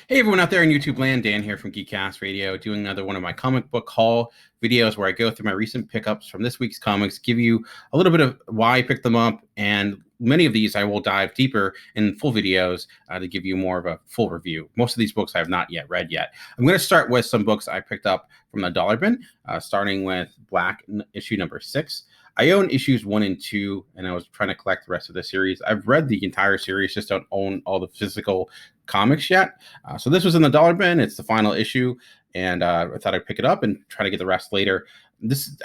Hey everyone out there in YouTube land, Dan here from GeekCast Radio, doing another one of my comic book haul videos where I go through my recent pickups from this week's comics, give you a little bit of why I picked them up, and many of these I will dive deeper in full videos to give you more of a full review. Most of these books I have not yet read yet. I'm going to start with some books I picked up from the dollar bin, starting with Black issue number 6. I own issues 1 and 2, and I was trying to collect the rest of the series. I've read the entire series, just don't own all the physical comics yet. So this was in the dollar bin. It's the final issue, and I thought I'd pick it up and try to get the rest later.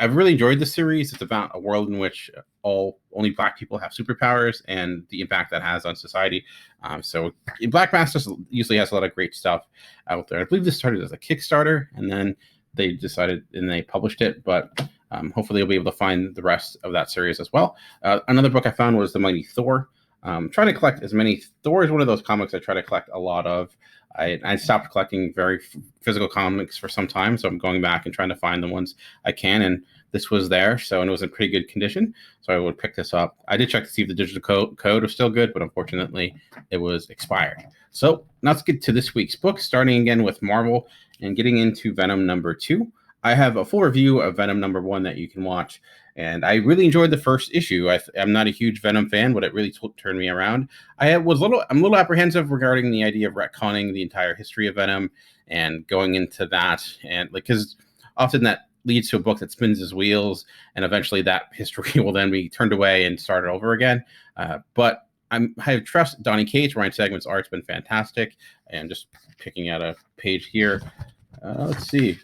I've really enjoyed the series. It's about a world in which only Black people have superpowers and the impact that has on society. So Black Masters usually has a lot of great stuff out there. I believe this started as a Kickstarter, and then they decided and they published it, but hopefully you'll be able to find the rest of that series as well. Another book I found was The Mighty Thor. Trying to collect as many. Thor is one of those comics I try to collect a lot of. I stopped collecting very physical comics for some time, so I'm going back and trying to find the ones I can, and this was there, and it was in pretty good condition, so I would pick this up. I did check to see if the digital code was still good, but unfortunately it was expired. So now let's get to this week's book, starting again with Marvel and getting into Venom number 2. I have a full review of Venom number 1 that you can watch, and I really enjoyed the first issue. I'm not a huge Venom fan, but it really turned me around. I'm a little apprehensive regarding the idea of retconning the entire history of Venom and going into that, and because often that leads to a book that spins his wheels, and eventually that history will then be turned away and started over again. But I trust Donny Cates. Ryan Stegman's art's been fantastic, and just picking out a page here. Let's see.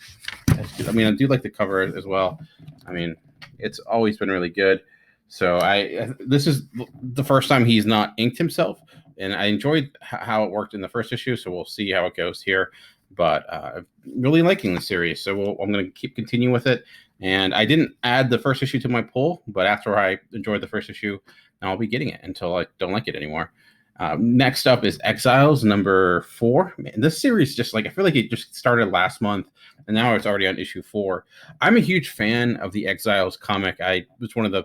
I mean, I do like the cover as well. I mean, it's always been really good. So this is the first time he's not inked himself, and I enjoyed how it worked in the first issue. So we'll see how it goes here. But I'm really liking the series, so I'm going to keep continuing with it. And I didn't add the first issue to my pull, but after I enjoyed the first issue, I'll be getting it until I don't like it anymore. Next up is Exiles number 4. Man, this series I feel like it just started last month, and now it's already on issue 4. I'm a huge fan of the Exiles comic. It was one of the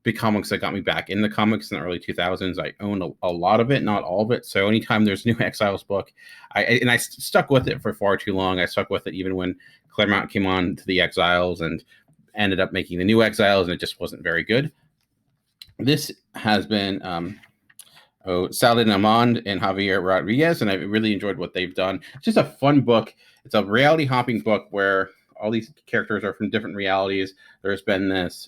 big comics that got me back in the comics in the early 2000s. I own a lot of it, not all of it. So anytime there's a new Exiles book, I stuck with it for far too long. I stuck with it even when Claremont came on to the Exiles and ended up making the new Exiles, and it just wasn't very good. This has been Saladin Amand and Javier Rodriguez, and I really enjoyed what they've done. It's just a fun book. It's a reality hopping book where all these characters are from different realities. There's been this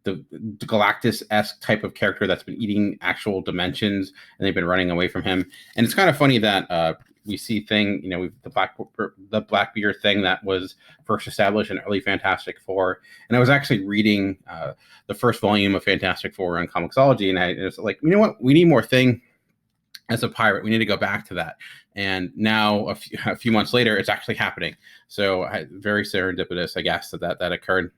the Galactus-esque type of character that's been eating actual dimensions, and they've been running away from him. And it's kind of funny that we see the Blackbeard thing that was first established in early Fantastic Four. And I was actually reading the first volume of Fantastic Four on Comixology, and I was like, you know what? We need more Thing as a pirate. We need to go back to that. And now a few months later, it's actually happening. So very serendipitous, I guess, that occurred.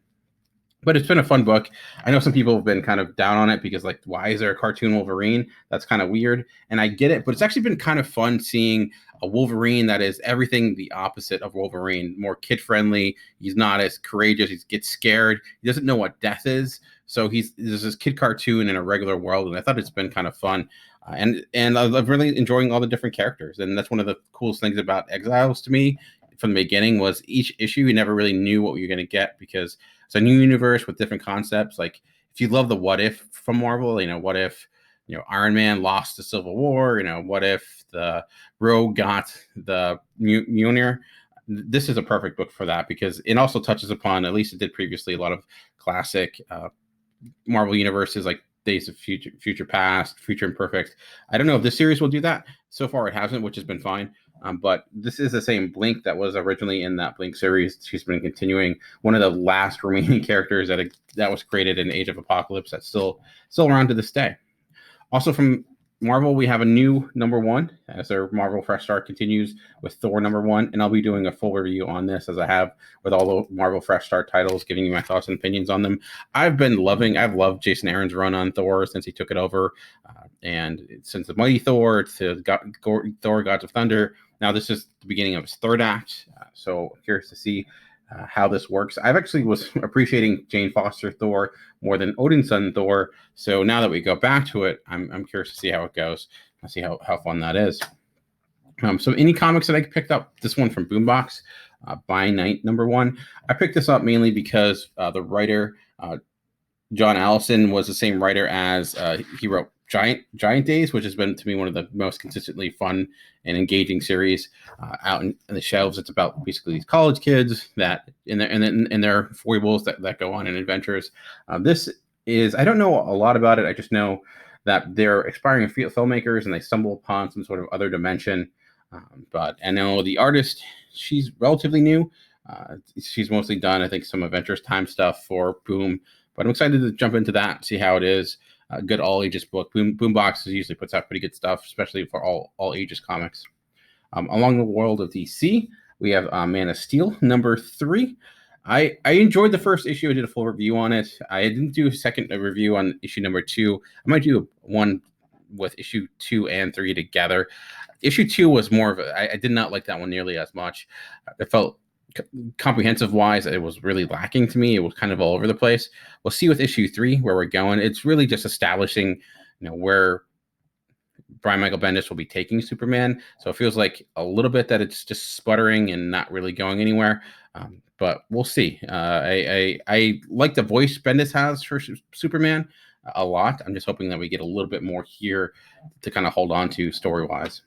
But it's been a fun book. I know some people have been kind of down on it because, why is there a cartoon Wolverine? That's kind of weird. And I get it, but it's actually been kind of fun seeing a Wolverine that is everything the opposite of Wolverine, more kid-friendly. He's not as courageous. He gets scared. He doesn't know what death is. So there's this kid cartoon in a regular world, and I thought it's been kind of fun. And I'm really enjoying all the different characters. And that's one of the coolest things about Exiles to me from the beginning was each issue, you never really knew what you're going to get because it's a new universe with different concepts. Like if you love the what if from Marvel, what if, Iron Man lost the Civil War, what if the Rogue got the Mjolnir? This is a perfect book for that because it also touches upon, at least it did previously, a lot of classic Marvel universes like Days of Future Past, Future Imperfect. I don't know if this series will do that. So far it hasn't, which has been fine. But this is the same Blink that was originally in that Blink series. She's been continuing, one of the last remaining characters that was created in Age of Apocalypse that's still around to this day. Also from Marvel, we have a new number 1 as their Marvel Fresh Start continues with Thor number 1, and I'll be doing a full review on this as I have with all the Marvel Fresh Start titles, giving you my thoughts and opinions on them. I've loved Jason Aaron's run on Thor since he took it over, and since the Mighty Thor to Thor Gods of Thunder. Now this is the beginning of his third act, so I'm curious to see how this works. I've actually was appreciating Jane Foster Thor more than Odinson Thor. So now that we go back to it, I'm curious to see how it goes. I'll see how fun that is. Some indie comics that I picked up. This one from Boombox, By Night #1. I picked this up mainly because the writer John Allison was the same writer as he wrote Giant Days, which has been to me one of the most consistently fun and engaging series out in the shelves. It's about basically these college kids that in their foibles that go on in adventures. This is, I don't know a lot about it. I just know that they're aspiring filmmakers and they stumble upon some sort of other dimension. But I know the artist, she's relatively new. She's mostly done, I think, some Adventures Time stuff for Boom. But I'm excited to jump into that, see how it is. A good all ages book. Boombox usually puts out pretty good stuff, especially for all ages comics. Along the world of DC, we have Man of Steel #3. I enjoyed the first issue. I did a full review on it. I didn't do a second review on issue #2. I might do one with issue 2 and 3 together. Issue 2 was more of a, I did not like that one nearly as much. It felt comprehensive wise, it was really lacking to me. It was kind of all over the place. We'll see with issue 3 where we're going. It's really just establishing, where Brian Michael Bendis will be taking Superman. So it feels like a little bit that it's just sputtering and not really going anywhere. But we'll see. I like the voice Bendis has for Superman a lot. I'm just hoping that we get a little bit more here to kind of hold on to story-wise.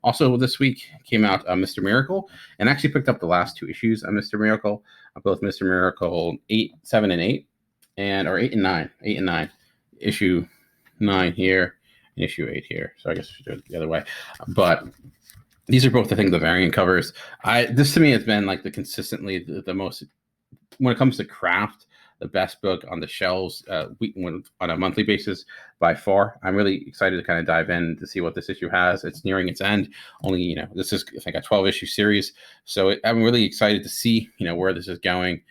Also this week came out Mr. Miracle, and actually picked up the last 2 issues of Mr. Miracle, both Mr. Miracle 8, 7, and 8, or 8 and 9. 8 and 9. Issue 9 here, and issue 8 here. So I guess I should do it the other way. But these are both, I think, the variant covers. This to me has been like consistently the most, when it comes to craft, the best book on the shelves on a monthly basis by far. I'm really excited to kind of dive in to see what this issue has. It's nearing its end. Only, this is, I think, a 12-issue series. So I'm really excited to see, where this is going.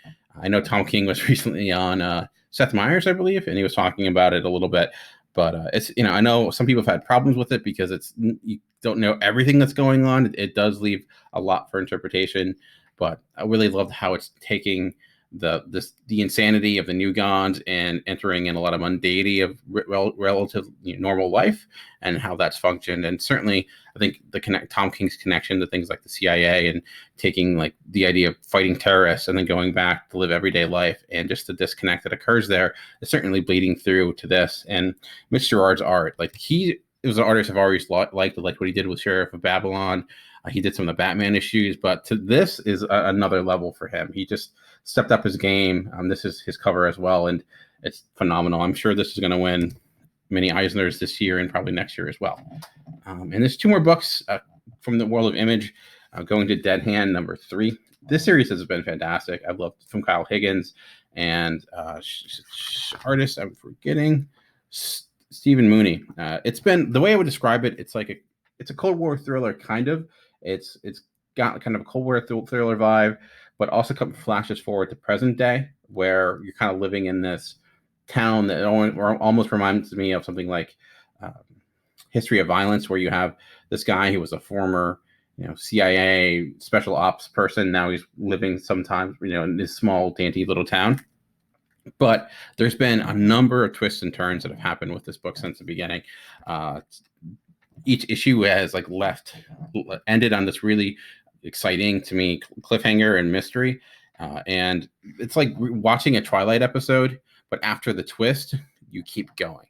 I know Tom King was recently on Seth Meyers, I believe, and he was talking about it a little bit. But it's, I know some people have had problems with it because you don't know everything that's going on. It does leave a lot for interpretation. But I really loved how it's taking the insanity of the New Gods and entering in a lot of mundanity of relative normal life and how that's functioned. And certainly I think Tom King's connection to things like the CIA and taking like the idea of fighting terrorists and then going back to live everyday life, and just the disconnect that occurs there is certainly bleeding through to this. And Mitch Gerard's art, like he was an artist I've always liked what he did with Sheriff of Babylon. He did some of the Batman issues, but this is another level for him. He just stepped up his game. This is his cover as well, and it's phenomenal. I'm sure this is going to win many Eisners this year and probably next year as well. And there's 2 more books from the world of Image, going to Dead Hand #3. This series has been fantastic. I've loved from Kyle Higgins and artist I'm forgetting, Stephen Mooney. It's been, the way I would describe it, it's like it's a Cold War thriller kind of. It's got kind of a Cold War thriller vibe, but also flashes forward to present day, where you're kind of living in this town that almost reminds me of something like History of Violence, where you have this guy who was a former, CIA special ops person. Now he's living sometimes, in this small, dainty little town. But there's been a number of twists and turns that have happened with this book since the beginning. Each issue has ended on this really exciting, to me, cliffhanger and mystery. And it's like watching a Twilight episode, but after the twist, you keep going.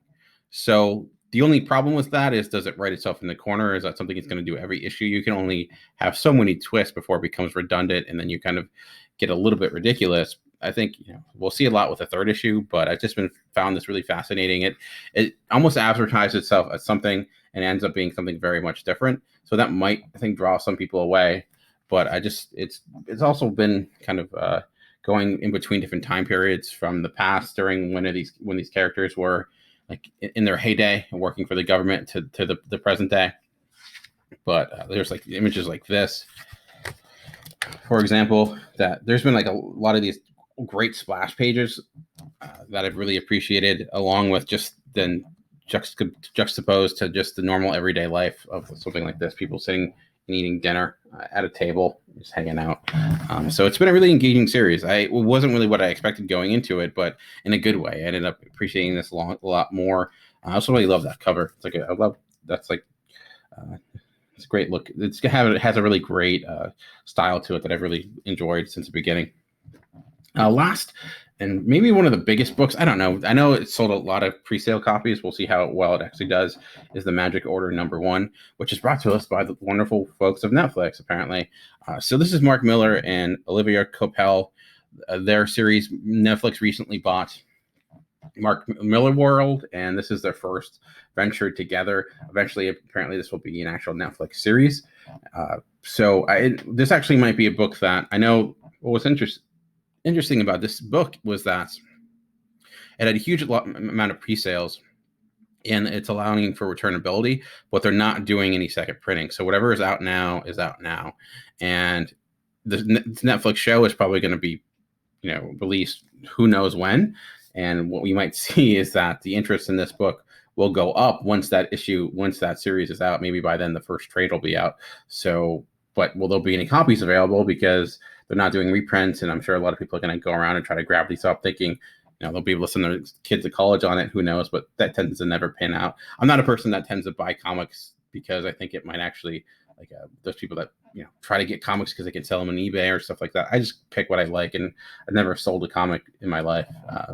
So the only problem with that is, does it write itself in the corner? Is that something it's going to do every issue? You can only have so many twists before it becomes redundant, and then you kind of get a little bit ridiculous. I think we'll see a lot with the 3rd issue, but I've just found this really fascinating. It almost advertised itself as something and ends up being something very much different. So that might, I think, draw some people away. But it's also been kind of going in between different time periods from the past, during when these characters were like in their heyday and working for the government, to the present day. But there's like images like this, for example, that there's been like a lot of these great splash pages that I've really appreciated, along with just then juxtaposed to just the normal everyday life of something like this, people sitting and eating dinner at a table, just hanging out. So it's been a really engaging series. It wasn't really what I expected going into it, but in a good way. I ended up appreciating this a lot more. I also really love that cover. It's like It's a great look. It has a really great style to it that I've really enjoyed since the beginning. Last, and maybe one of the biggest books, I don't know. I know it sold a lot of pre-sale copies. We'll see how well it actually does, is The Magic Order #1, which is brought to us by the wonderful folks of Netflix, apparently. So this is Mark Millar and Olivia Coipel. Their series, Netflix recently bought Mark Millar World, and this is their first venture together. Eventually, apparently, this will be an actual Netflix series. This actually might be a book that I know. What was interesting about this book was that it had a huge amount of pre-sales, and it's allowing for returnability, but they're not doing any second printing. So whatever is out now is out now, and the Netflix show is probably going to be, released who knows when. And what we might see is that the interest in this book will go up once that series is out. Maybe by then the first trade will be out. So, but will there be any copies available? Because they're not doing reprints, and I'm sure a lot of people are going to go around and try to grab these up, thinking, they'll be able to send their kids to college on it. Who knows? But that tends to never pan out. I'm not a person that tends to buy comics because I think it might actually, those people that try to get comics because they can sell them on eBay or stuff like that. I just pick what I like, and I've never sold a comic in my life.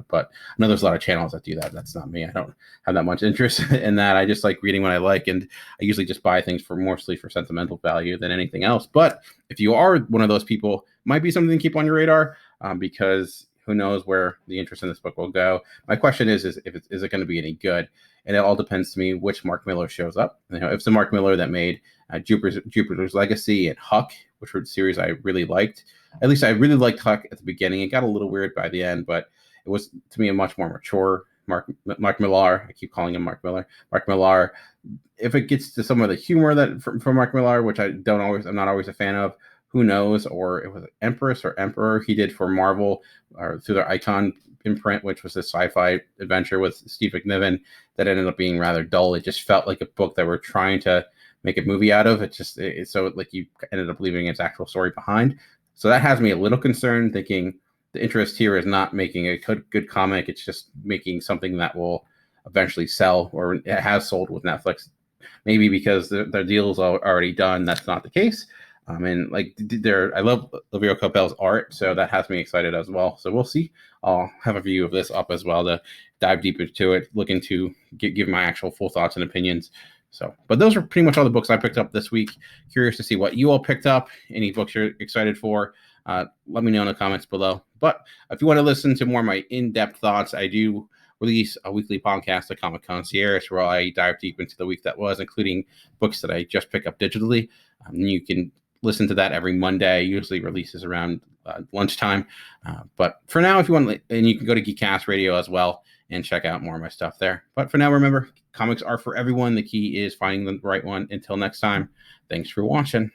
But I know there's a lot of channels that do that. That's not me. I don't have that much interest in that. I just like reading what I like, and I usually just buy things mostly for sentimental value than anything else. But if you are one of those people, might be something to keep on your radar, because who knows where the interest in this book will go. My question is it going to be any good? And it all depends to me which Mark Millar shows up. If it's the Mark Millar that made Jupiter's Legacy and Huck, which were a series I really liked. At least I really liked Huck at the beginning. It got a little weird by the end, but it was, to me, a much more mature Mark Millar. I keep calling him Mark Millar. Mark Millar. If it gets to some of the humor that from Mark Millar, which I'm not always a fan of, who knows? Or it was Empress or Emperor he did for Marvel, or through their Icon imprint, which was a sci-fi adventure with Steve McNiven that ended up being rather dull. It just felt like a book that we're trying to make a movie out of. So you ended up leaving its actual story behind. So that has me a little concerned, thinking the interest here is not making a good comic. It's just making something that will eventually sell, or it has sold with Netflix. Maybe because their deal's already done. That's not the case. I love Olivia Coipel's art, so that has me excited as well. So we'll see. I'll have a view of this up as well to dive deep into it, looking to give my actual full thoughts and opinions. So, but those are pretty much all the books I picked up this week. Curious to see what you all picked up. Any books you're excited for? Let me know in the comments below. But if you want to listen to more of my in-depth thoughts, I do release a weekly podcast, The Comic Concierge, where I dive deep into the week that was, including books that I just pick up digitally. You can listen to that every Monday. Usually releases around lunchtime. But for now, if you want, and you can go to GeekCast Radio as well and check out more of my stuff there. But for now, remember, comics are for everyone. The key is finding the right one. Until next time, thanks for watching.